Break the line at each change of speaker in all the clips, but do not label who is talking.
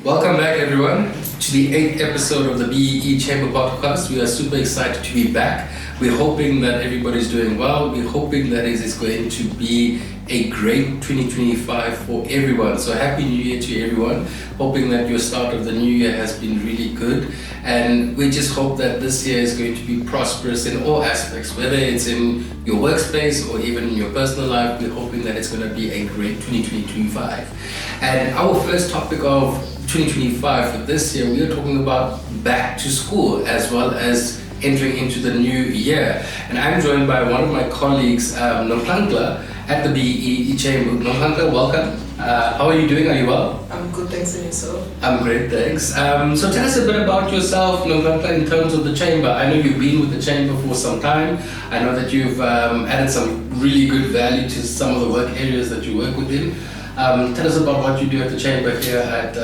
Welcome back, everyone, to the 8th episode of the BEE Chamber Podcast. We are super excited to be back. We're hoping that everybody's doing well. We're hoping that it is going to be a great 2025 for everyone. So happy New Year to everyone. Hoping that your start of the new year has been really good. And we just hope that this year is going to be prosperous in all aspects, whether it's in your workspace or even in your personal life. We're hoping that it's going to be a great 2025. And our first topic of 2025 for this year, we are talking about back to school as well as entering into the new year. And I'm joined by one of my colleagues, Nomhlankla, at the BEE Chamber. Nomhlankla, welcome. How are you doing? Are you well?
I'm good, thanks, and yourself?
I'm great, thanks. So tell us a bit about yourself, Nomhlankla, in terms of the Chamber. I know you've been with the Chamber for some time. I know that you've added some really good value to some of the work areas that you work within. Tell us about what you do at the Chamber here at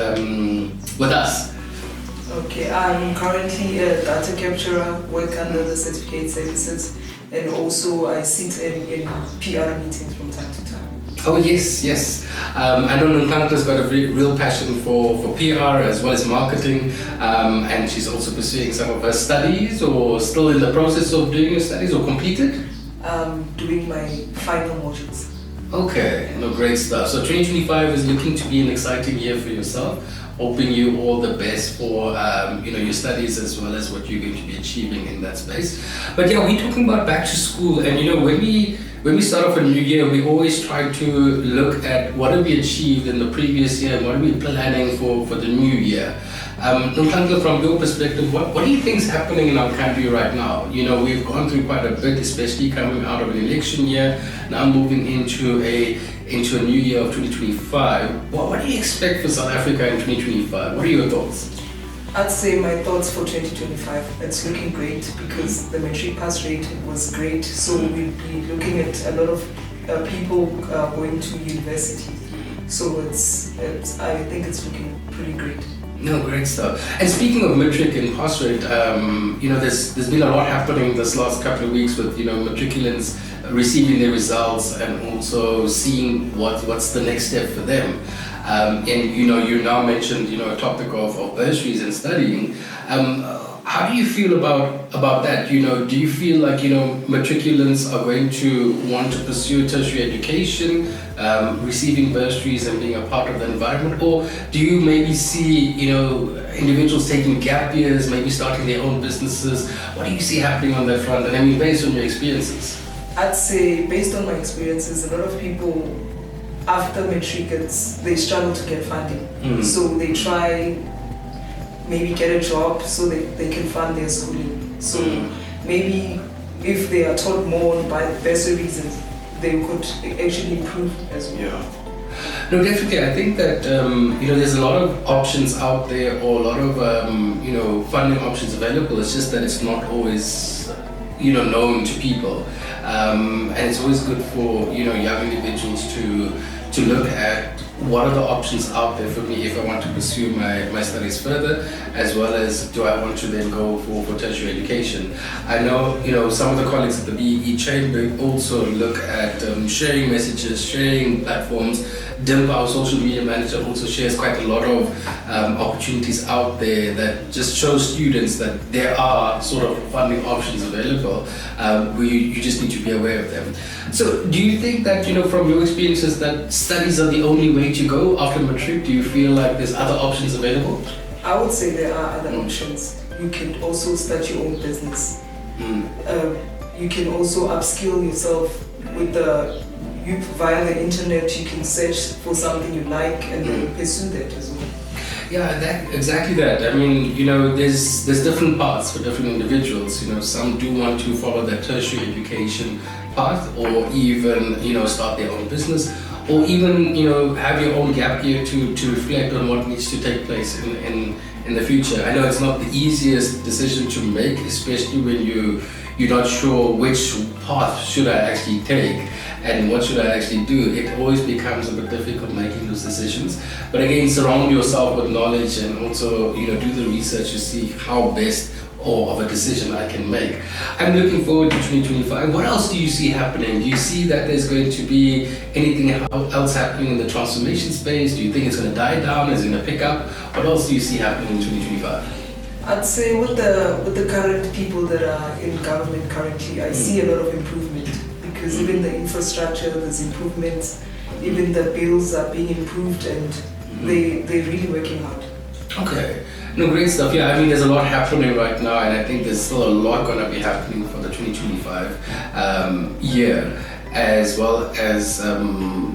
with us.
Okay, I'm currently a data capturer, work under the certificate services, and also I sit in PR meetings from time to time.
Oh yes. I know Nomhlankla's got a real passion for PR as well as marketing, and she's also pursuing some of her studies, or still in the process of doing her studies, or completed?
Doing my final modules.
Okay, great stuff. So 2025 is looking to be an exciting year for yourself. Hoping you all the best for your studies as well as what you're going to be achieving in that space. But yeah, we're talking about back to school, and when we start off a new year, we always try to look at what have we achieved in the previous year and what are we planning for the new year. Nomhlankla, from your perspective, what do you think is happening in our country right now? We've gone through quite a bit, especially coming out of an election year, now moving into a new year of 2025. What do you expect for South Africa in 2025? What are your thoughts?
I'd say my thoughts for 2025, it's looking great because the matric pass rate was great. So we'll be looking at a lot of people going to university. So I think it's looking pretty great.
No, great stuff. And speaking of matric and pass rate, there's been a lot happening this last couple of weeks with matriculants receiving their results and also seeing what's the next step for them. And you now mentioned a topic of bursaries and studying. How do you feel about that? Do you feel like matriculants are going to want to pursue tertiary education, receiving bursaries and being a part of the environment, or do you maybe see individuals taking gap years, maybe starting their own businesses? What do you see happening on that front? And I mean, based on your experiences.
I'd say based on my experiences, a lot of people after matric they struggle to get funding, so they try maybe get a job so they can fund their schooling. So maybe if they are taught more by bursaries, they could actually improve as well.
Yeah. No, definitely. I think that there's a lot of options out there, or a lot of funding options available. It's just that it's not always known to people, and it's always good for young individuals to look at what are the options out there for me if I want to pursue my studies further, as well as do I want to then go for tertiary education. I know some of the colleagues at the BEE Chamber also look at sharing messages, sharing platforms. Dimp, our social media manager, also shares quite a lot of opportunities out there that just show students that there are sort of funding options available. You just need to be aware of them. So do you think that, from your experiences, that studies are the only way to go after matric? Do you feel like there's other options available?
I would say there are other options. You can also start your own business. You can also upskill yourself via the internet. You can search for something you like and then pursue that as well.
Yeah, exactly that. I mean, there's different paths for different individuals. Some do want to follow that tertiary education path, or even start their own business, or even have your own gap year to reflect on what needs to take place in the future. I know it's not the easiest decision to make, especially when you're not sure which path should I actually take and what should I actually do. It always becomes a bit difficult making those decisions. But again, surround yourself with knowledge and also do the research to see how best or of a decision I can make. I'm looking forward to 2025. What else do you see happening? Do you see that there's going to be anything else happening in the transformation space? Do you think it's going to die down? Is it going to pick up? What else do you see happening in 2025?
I'd say with the current people that are in government currently, I see a lot of improvement, because even the infrastructure, there's improvements, even the bills are being improved, and they're really working hard.
Okay. No, great stuff. Yeah, I mean, there's a lot happening right now, and I think there's still a lot going to be happening for the 2025 year, as well as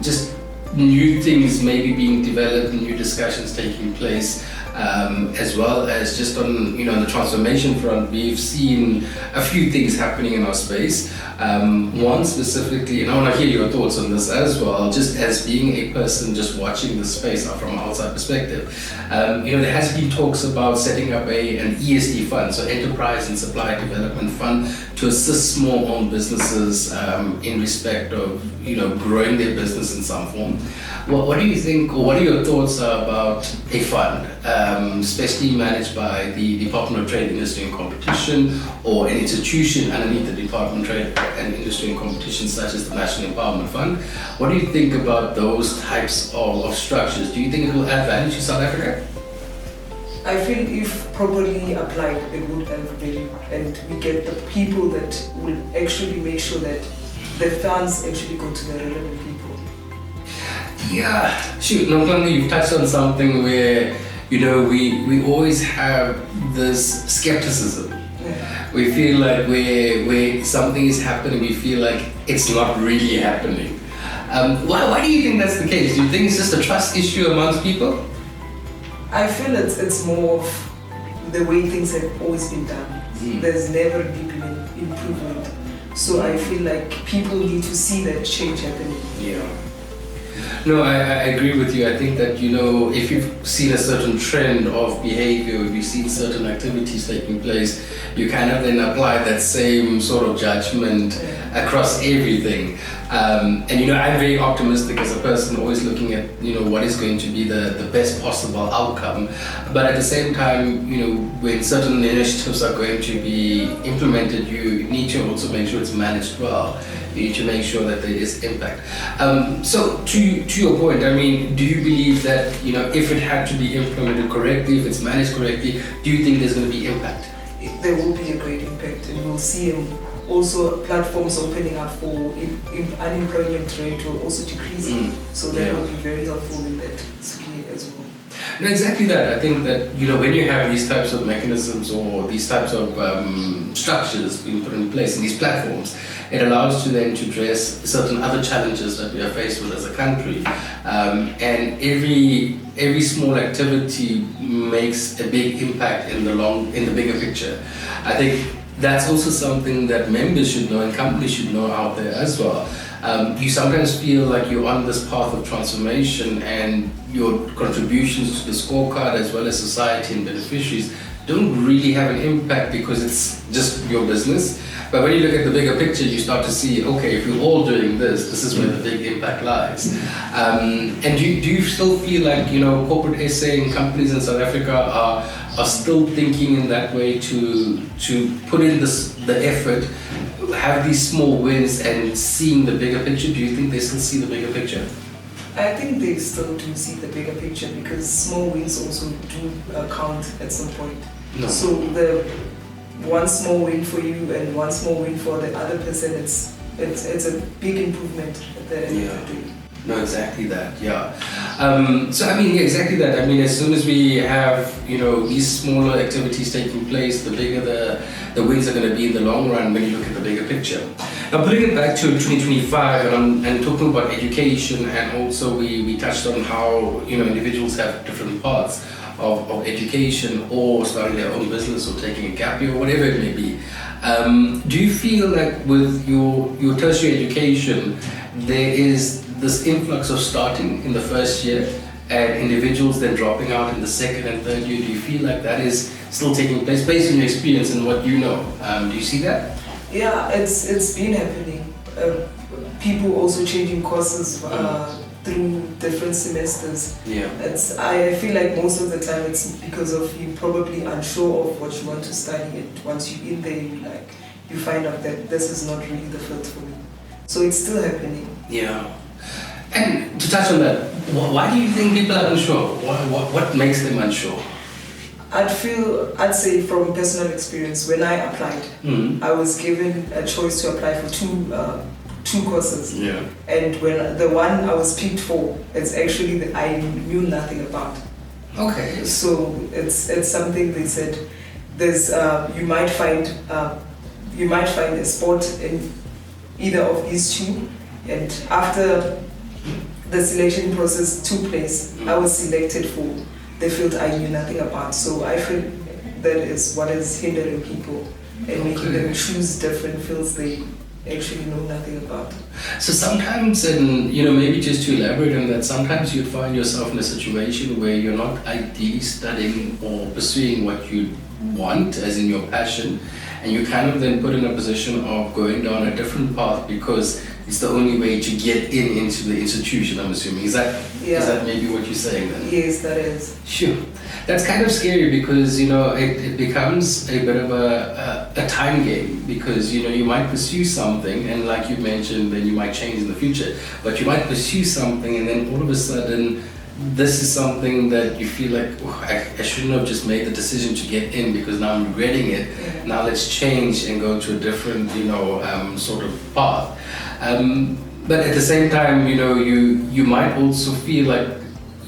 just new things maybe being developed, new discussions taking place. As well as just on the transformation front, we've seen a few things happening in our space. One specifically, and I want to hear your thoughts on this as well, just as being a person just watching the space from an outside perspective. There has been talks about setting up an ESD fund, so Enterprise and Supply Development Fund, to assist small-owned businesses in respect of growing their business in some form. What do you think, or what are your thoughts about a fund, especially managed by the Department of Trade, Industry and Competition, or an institution underneath the Department of Trade and Industry and Competition, such as the National Empowerment Fund? What do you think about those types of structures? Do you think it will add value to South Africa?
I feel if properly applied, it would add value, and we get the people that will actually make sure that the funds actually go to the relevant people.
Yeah, shoot, Nomhlanga, you've touched on something where, we always have this skepticism.
Yeah.
We feel like where something is happening, we feel like it's not really happening. Why do you think that's the case? Do you think it's just a trust issue amongst people?
I feel it's more of the way things have always been done. There's never been an improvement. So I feel like people need to see that change happening.
Yeah. No, I agree with you. I think that, if you've seen a certain trend of behavior, if you've seen certain activities taking place, you kind of then apply that same sort of judgment across everything. I'm very optimistic as a person, always looking at, what is going to be the best possible outcome. But at the same time, when certain initiatives are going to be implemented, you need to also make sure it's managed well. You need to make sure that there is impact. So to your point, I mean, do you believe that, if it had to be implemented correctly, if it's managed correctly, do you think there's going to be impact?
There will be a great impact, and we'll see also platforms opening up for unemployment rate will also decrease. So that will be very helpful in that sphere as well.
No, exactly that. I think that when you have these types of mechanisms or these types of structures being put in place in these platforms, it allows you then to address certain other challenges that we are faced with as a country. And every small activity makes a big impact in the bigger picture. I think that's also something that members should know and companies should know out there as well. You sometimes feel like you're on this path of transformation, and your contributions to the scorecard as well as society and beneficiaries don't really have an impact because it's just your business. But when you look at the bigger picture, you start to see, okay, if we're all doing this is where the big impact lies. And do you still feel like, corporate SA and companies in South Africa are still thinking in that way to put in the effort, have these small wins and seeing the bigger picture? Do you think they still see the bigger picture?
I think they still do see the bigger picture, because small wins also do count at some point.
No.
So the one small win for you and one small win for the other person, it's a big improvement at the end of the day.
No, exactly that. Yeah. Exactly that. I mean, as soon as we have these smaller activities taking place, the bigger the wins are going to be in the long run when you look at the bigger picture. Now, putting it back to 2025 and talking about education, and also we touched on how individuals have different paths of education, or starting their own business, or taking a gap year, or whatever it may be. Do you feel like with your tertiary education, there is this influx of starting in the first year and individuals then dropping out in the second and third year? Do you feel like that is still taking place based on your experience and what you know? Do you see that?
Yeah, it's been happening. people also changing courses through different semesters.
Yeah.
I feel like most of the time it's because of you probably unsure of what you want to study, and once you're in there, you find out that this is not really the fit for me. So it's still happening.
Yeah. And to touch on that, why do you think people are unsure? What makes them unsure?
I'd say from personal experience, when I applied, I was given a choice to apply for two courses.
Yeah.
And when the one I was picked for, it's actually that I knew nothing about.
Okay.
So it's something they said. There's you might find a spot in either of these two, and after the selection process took place, I was selected for the field I knew nothing about. So I feel that is what is hindering people and making them choose different fields they actually know nothing about.
So sometimes, and maybe just to elaborate on that, sometimes you'd find yourself in a situation where you're not ideally studying or pursuing what you want, as in your passion, and you kind of then put in a position of going down a different path because it's the only way to get into the institution, I'm assuming. Is that maybe what you're saying then?
Yes, that is.
Sure. That's kind of scary because, it becomes a bit of a time game because, you might pursue something and like you mentioned, then you might change in the future, but you might pursue something and then all of a sudden this is something that you feel like, I shouldn't have just made the decision to get in because now I'm regretting it.
Yeah.
Now let's change and go to a different, sort of path. But at the same time, you might also feel like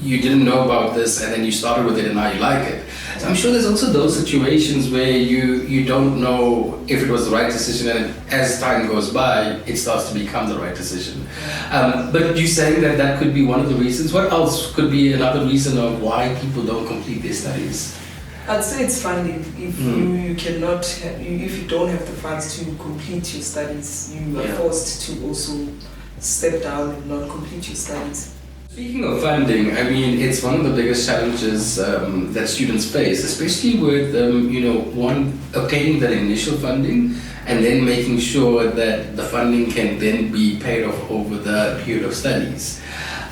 you didn't know about this and then you started with it and now you like it. So I'm sure there's also those situations where you don't know if it was the right decision, and as time goes by, it starts to become the right decision. But you're saying that could be one of the reasons. What else could be another reason of why people don't complete their studies?
I'd say it's funding. If you cannot, if you don't have the funds to complete your studies, you are forced to also step down and not complete your studies.
Speaking of funding, I mean, it's one of the biggest challenges that students face, especially with, obtaining that initial funding and then making sure that the funding can then be paid off over the period of studies.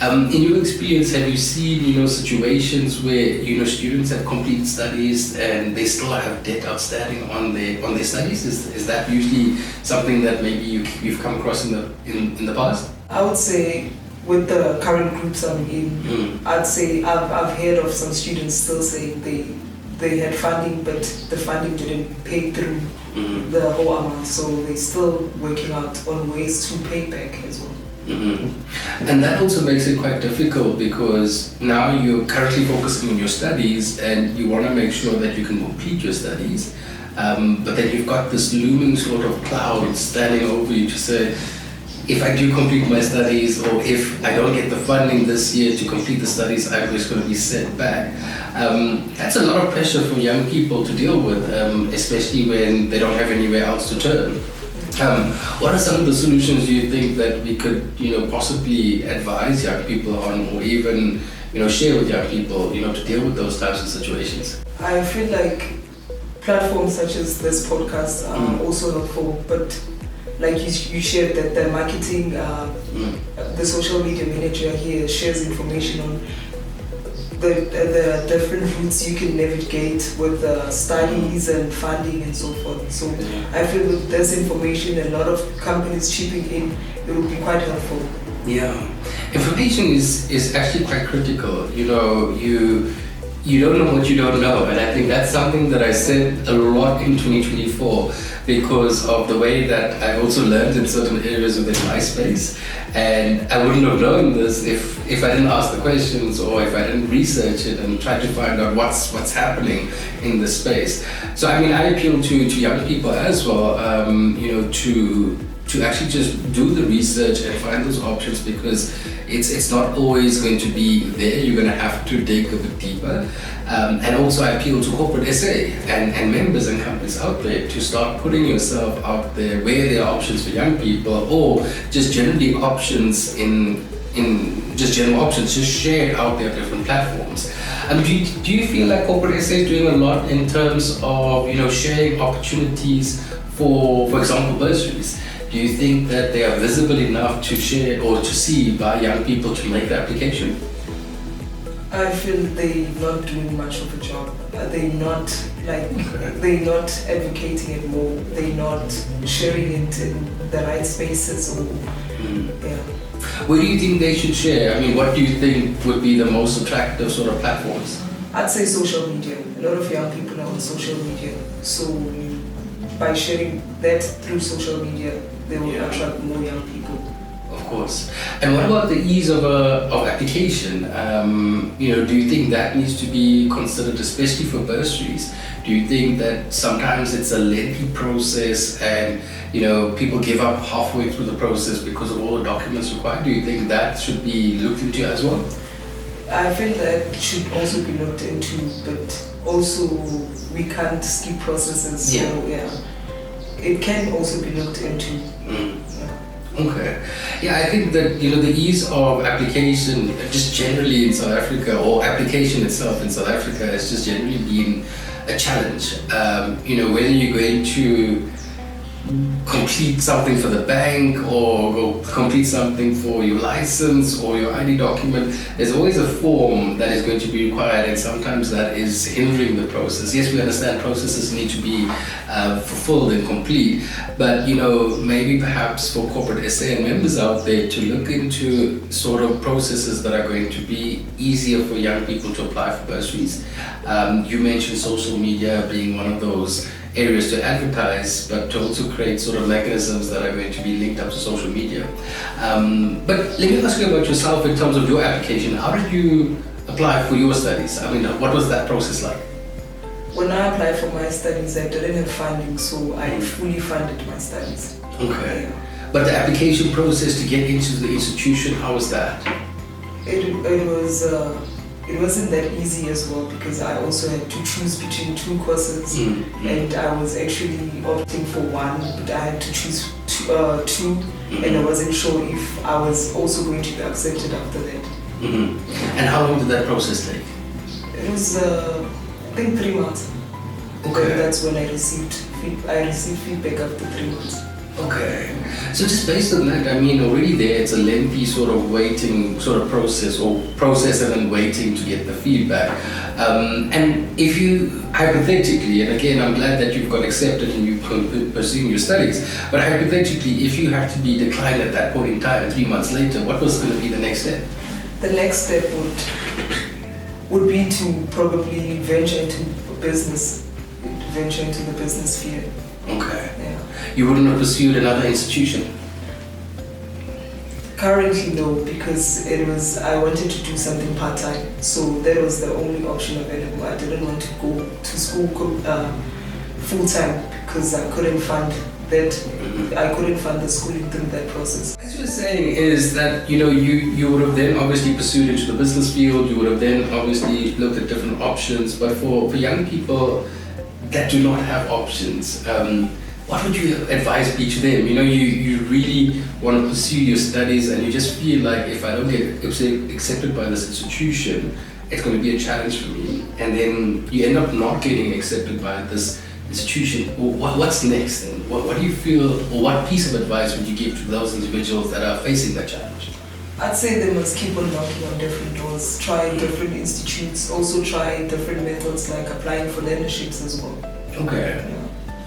In your experience, have you seen, situations where, students have completed studies and they still have debt outstanding on their studies? Is that usually something that maybe you've come across in the past?
I would say with the current groups I'm in, I'd say I've heard of some students still saying they had funding, but the funding didn't pay through the whole amount, so they're still working out on ways to pay back as well.
And that also makes it quite difficult because now you're currently focusing on your studies and you want to make sure that you can complete your studies, but then you've got this looming sort of cloud standing over you to say, if I do complete my studies or if I don't get the funding this year to complete the studies, I'm just going to be set back. That's a lot of pressure for young people to deal with, especially when they don't have anywhere else to turn. What are some of the solutions you think that we could, possibly advise young people on, or even, share with young people, to deal with those types of situations?
I feel like platforms such as this podcast are also helpful, but like you shared that the marketing, the social media manager here shares information on the different routes you can navigate with studies and funding and so forth. So I feel with this information, a lot of companies chipping in, it would be quite helpful.
Yeah, information is actually quite critical. You don't know what you don't know, and I think that's something that I said a lot in 2024 because of the way that I've also learned in certain areas within my space, and I wouldn't have known this if I didn't ask the questions or if I didn't research it and try to find out what's happening in this space. So I mean, I appeal to young people as well, to actually just do the research and find those options because it's not always going to be there. You're going to have to dig a bit deeper. And also I appeal to corporate SA and members and companies out there to start putting yourself out there where there are options for young people or just generally options in just general options, just share it out there on different platforms. Do you feel like corporate SA is doing a lot in terms of sharing opportunities for example bursaries? do you think that they are visible enough to share or to see by young people to make the application?
I feel they're not doing much of a job. They're not they're not advocating it more. They're not sharing it in the right spaces. Or yeah.
Where do you think they should share? I mean, what do you think would be the most attractive sort of platforms?
I'd say social media. A lot of young people are on social media. So by sharing that through social media, they will attract more young people.
Of course. And what about the ease of application? Do you think that needs to be considered, especially for bursaries? Do you think that sometimes it's a lengthy process and people give up halfway through the process because of all the documents required? Do you think that should be looked into as well?
I feel that should also be looked into, but also we can't skip processes. So it can also be looked into.
Okay. Yeah, I think that the ease of application just generally in South Africa, or application itself in South Africa, has just generally been a challenge. Whether you're going to complete something for the bank or go complete something for your license or your ID document, there's always a form that is going to be required, and sometimes that is hindering the process. Yes, we understand processes need to be fulfilled and complete, but maybe perhaps for corporate SA and members out there to look into sort of processes that are going to be easier for young people to apply for bursaries. You mentioned social media being one of those areas to advertise, but to also create sort of mechanisms that are going to be linked up to social media. But let me ask you about yourself in terms of your application. How did you apply for your studies? I mean, what was that process like?
When I applied for my studies, I didn't have funding, so I fully funded my studies.
Okay. Yeah. But the application process to get into the institution, how was that?
It wasn't that easy as well, because I also had to choose between two courses, and I was actually opting for one, but I had to choose two, and I wasn't sure if I was also going to be accepted after that.
And how long did that process take?
It was, I think, 3 months.
Okay.
And that's when I received feedback after 3 months.
Okay. So just based on that, I mean, already there it's a lengthy sort of waiting sort of process, or process and then waiting to get the feedback. And if you, hypothetically, and again, I'm glad that you've got accepted and you're pursuing your studies, but hypothetically, if you had to be declined at that point in time, 3 months later, what was going to be the next step?
The next step would be to probably venture into the business sphere.
Okay.
Yeah.
You wouldn't have pursued another institution?
Currently, no, because I wanted to do something part-time, so that was the only option available. I didn't want to go to school full-time because I couldn't fund that. I couldn't fund the schooling through that process.
As you were saying, is that you would have then obviously pursued into the business field. You would have then obviously looked at different options. But for young people that do not have options, what would you advise be to them? You really want to pursue your studies, and you just feel like, if I don't get accepted by this institution, it's going to be a challenge for me. And then you end up not getting accepted by this institution. What's next? And what do you feel, or what piece of advice would you give to those individuals that are facing that challenge?
I'd say they must keep on knocking on different doors, try different institutes, also try different methods like applying for learnerships as well.
Okay.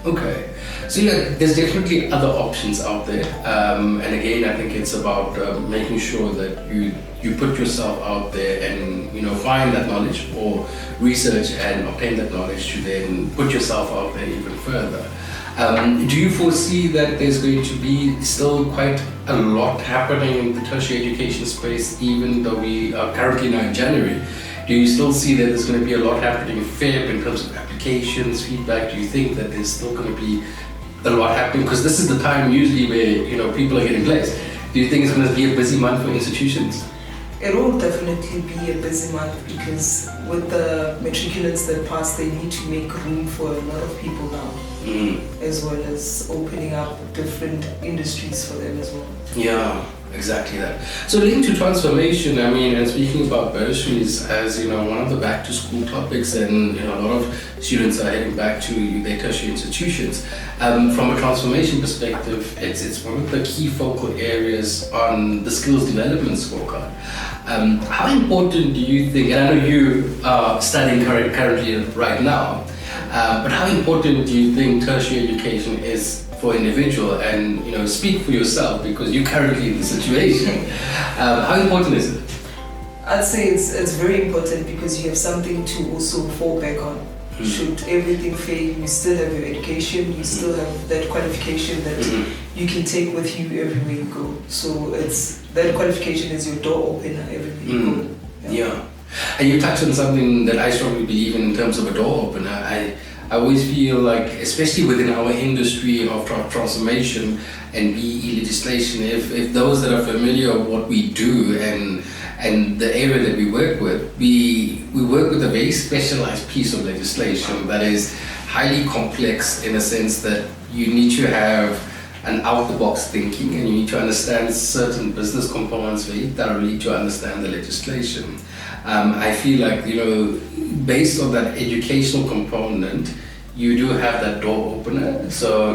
Okay. So there's definitely other options out there, and again, I think it's about making sure that you put yourself out there and find that knowledge, or research and obtain that knowledge to then put yourself out there even further. Do you foresee that there's going to be still quite a lot happening in the tertiary education space, even though we are currently now in January? Do you still see that there's going to be a lot happening in Feb in terms of applications, feedback? Do you think that there's still going to be a lot happening? Because this is the time usually where people are getting placed. Do you think it's going to be a busy month for institutions?
It will definitely be a busy month, because with the matriculants that pass, they need to make room for a lot of people now, as well as opening up different industries for them as well.
Yeah. Exactly that. So linked to transformation, I mean, and speaking about bursaries as one of the back to school topics, and a lot of students are heading back to their tertiary institutions. From a transformation perspective, it's one of the key focal areas on the skills development scorecard. How important do you think? And I know you are studying currently right now, but how important do you think tertiary education is for individual, and speak for yourself because you're currently in the situation. How important is it?
I'd say it's very important because you have something to also fall back on. Should everything fail, you still have your education, you still have that qualification that you can take with you everywhere you go. So it's that qualification is your door opener everywhere you go.
Yeah. And you touched on something that I strongly believe in terms of a door opener. I always feel like, especially within our industry of transformation and BE legislation, if those that are familiar with what we do and the area that we work with, we work with a very specialized piece of legislation that is highly complex in a sense that you need to have an out-the-box thinking, and you need to understand certain business components very thoroughly to understand the legislation. I feel like, based on that educational component, you do have that door opener. So,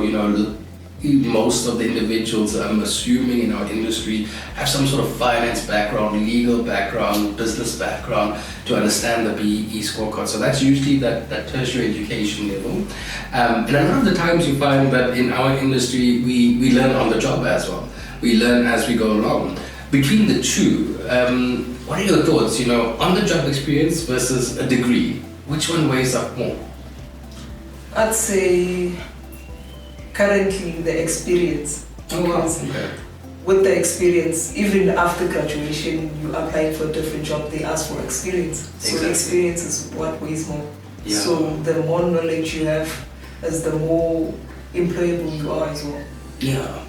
most of the individuals, I'm assuming, in our industry have some sort of finance background, legal background, business background to understand the BE scorecard. So that's usually that tertiary education level. And a lot of the times you find that in our industry, we learn on the job as well. We learn as we go along. Between the two, what are your thoughts, on the job experience versus a degree? Which one weighs up more?
I'd say currently the experience. Because with the experience, even after graduation, you apply for a different job, they ask for experience. So experience is what weighs more. Yeah. So the more knowledge you have, as the more employable you are as well.
Yeah.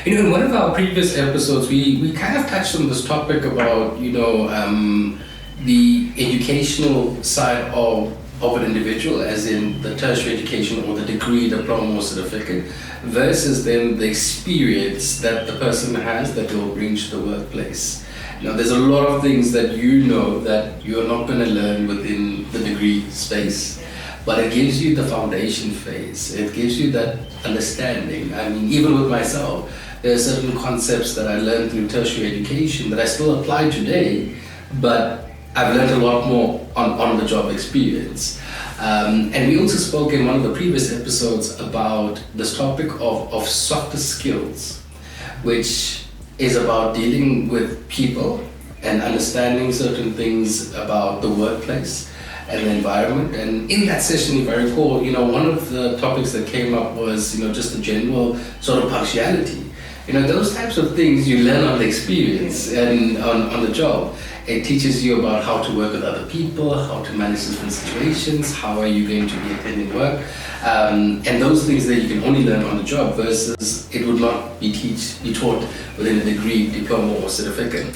In one of our previous episodes, we kind of touched on this topic about, the educational side of an individual, as in the tertiary education or the degree, diploma or certificate, versus then the experience that the person has that will bring to the workplace. There's a lot of things that that you're not going to learn within the degree space, but it gives you the foundation phase. It gives you that understanding. I mean, even with myself, there are certain concepts that I learned through tertiary education that I still apply today, but I've learned a lot more on the job experience. And we also spoke in one of the previous episodes about this topic of softer skills, which is about dealing with people and understanding certain things about the workplace and the environment. And in that session, if I recall, one of the topics that came up was, just the general sort of punctuality. Those types of things you learn on the experience and on the job. It teaches you about how to work with other people, how to manage different situations, how are you going to be attending work, and those things that you can only learn on the job versus it would not be taught within a degree, diploma or certificate.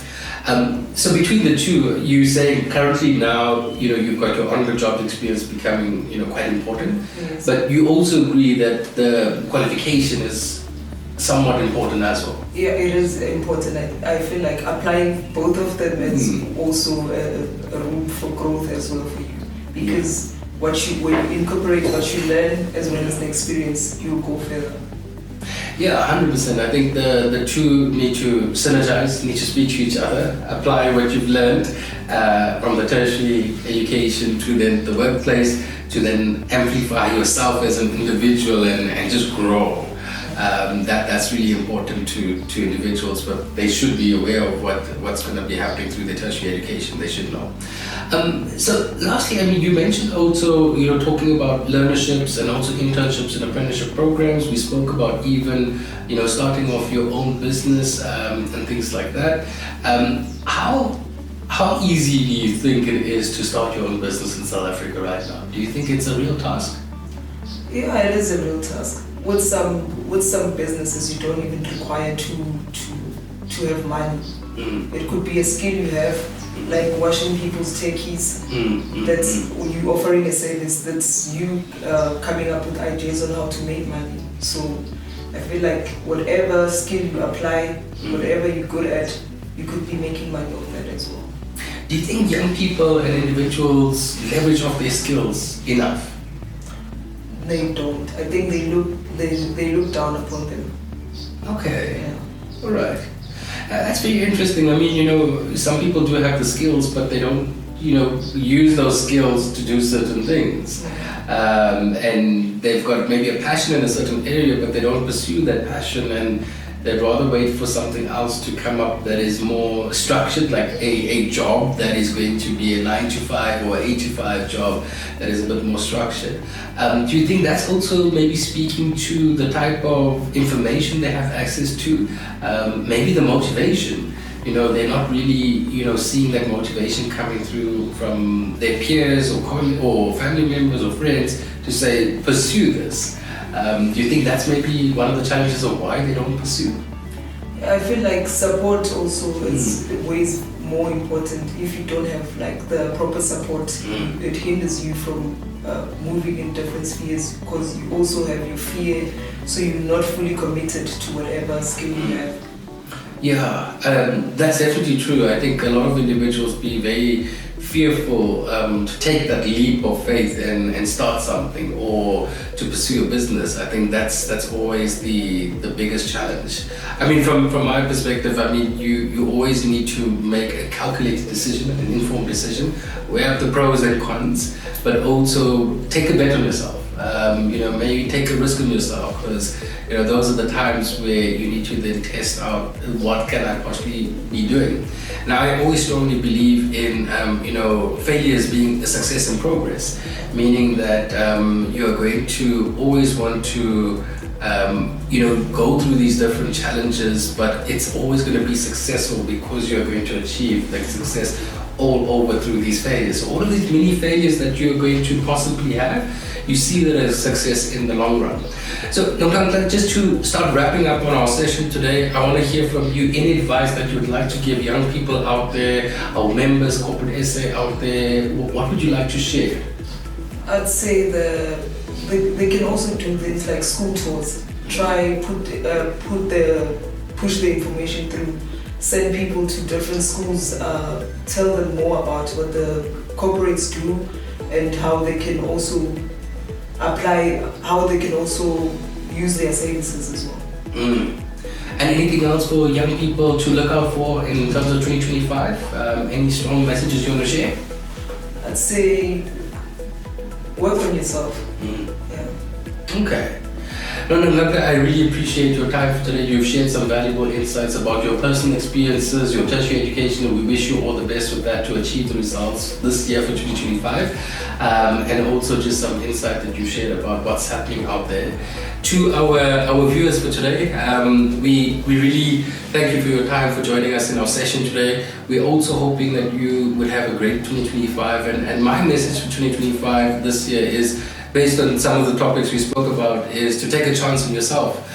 So between the two, you say currently now, you've got your on-the-job experience becoming, quite important, yes. But you also agree that the qualification is somewhat important as well.
Yeah, it is important. I feel like applying both of them is also a room for growth as well for you, because when you incorporate what you learn as well as the experience, you go further.
Yeah, 100%. I think the two need to synergize, need to speak to each other, apply what you've learned from the tertiary education to then the workplace, to then amplify yourself as an individual and just grow. That's really important to individuals, but they should be aware of what's going to be happening through their tertiary education. They should know. So lastly, you mentioned also, talking about learnerships and also internships and apprenticeship programs. We spoke about even, starting off your own business and things like that. How easy do you think it is to start your own business in South Africa right now? Do you think it's a real task?
Yeah, it is a real task. With some businesses, you don't even require to have money. It could be a skill you have, like washing people's techies. That's you offering a service. That's you coming up with ideas on how to make money. So I feel like whatever skill you apply, whatever you're good at, you could be making money on that as well.
Do you think young people and individuals leverage off their skills enough?
They don't. I think they look down upon them.
Okay.
Yeah.
All right. That's very interesting. I mean, you know, some people do have the skills, but they don't, you know, use those skills to do certain things. And they've got maybe a passion in a certain area, but they don't pursue that passion, and they'd rather wait for something else to come up that is more structured, like a job that is going to be a 9 to 5 or 8 to 5 job that is a bit more structured. Do you think that's also maybe speaking to the type of information they have access to? Maybe the motivation. You know, they're not really, you know, seeing that motivation coming through from their peers or family members or friends to say, pursue this. Do you think that's maybe one of the challenges of why they don't pursue?
I feel like support also is ways more important. If you don't have like the proper support, it hinders you from moving in different spheres, because you also have your fear, so you're not fully committed to whatever skill you have.
Yeah, that's definitely true. I think a lot of individuals be very fearful to take that leap of faith and start something or to pursue a business. I think that's always the biggest challenge. I mean, from my perspective, I mean, you always need to make a calculated decision, an informed decision, weigh up the pros and cons, but also take a bet on yourself. You know, maybe take a risk on yourself, because you know those are the times where you need to then test out what can I possibly be doing. Now, I always strongly believe in you know, failures being a success in progress, meaning that you are going to always want to you know, go through these different challenges, but it's always going to be successful because you're going to achieve like success all over through these failures. So all of these mini failures that you're going to possibly have, you see that as success in the long run. So, Nomthandla, just to start wrapping up on our session today, I want to hear from you any advice that you would like to give young people out there, our members, corporate SA out there. What would you like to share?
I'd say they can also do things like school tours. Try push the information through. Send people to different schools. Tell them more about what the corporates do and how they can also apply, how they can also use their services as well.
And anything else for young people to look out for in terms of 2025? Any strong messages you want to share?
I'd say work on yourself. Yeah.
Okay. No, I really appreciate your time for today. You've shared some valuable insights about your personal experiences, your tertiary education, and we wish you all the best with that to achieve the results this year for 2025. And also just some insight that you shared about what's happening out there. To our viewers for today, we really thank you for your time, for joining us in our session today. We're also hoping that you would have a great 2025. And my message for 2025 this year is, based on some of the topics we spoke about, is to take a chance on yourself.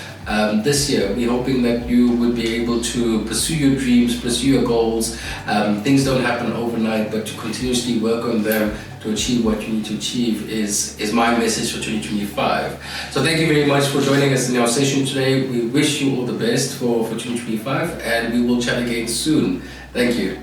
This year, we're hoping that you would be able to pursue your dreams, pursue your goals. Things don't happen overnight, but to continuously work on them to achieve what you need to achieve is my message for 2025. So thank you very much for joining us in our session today. We wish you all the best for 2025, and we will chat again soon. Thank you.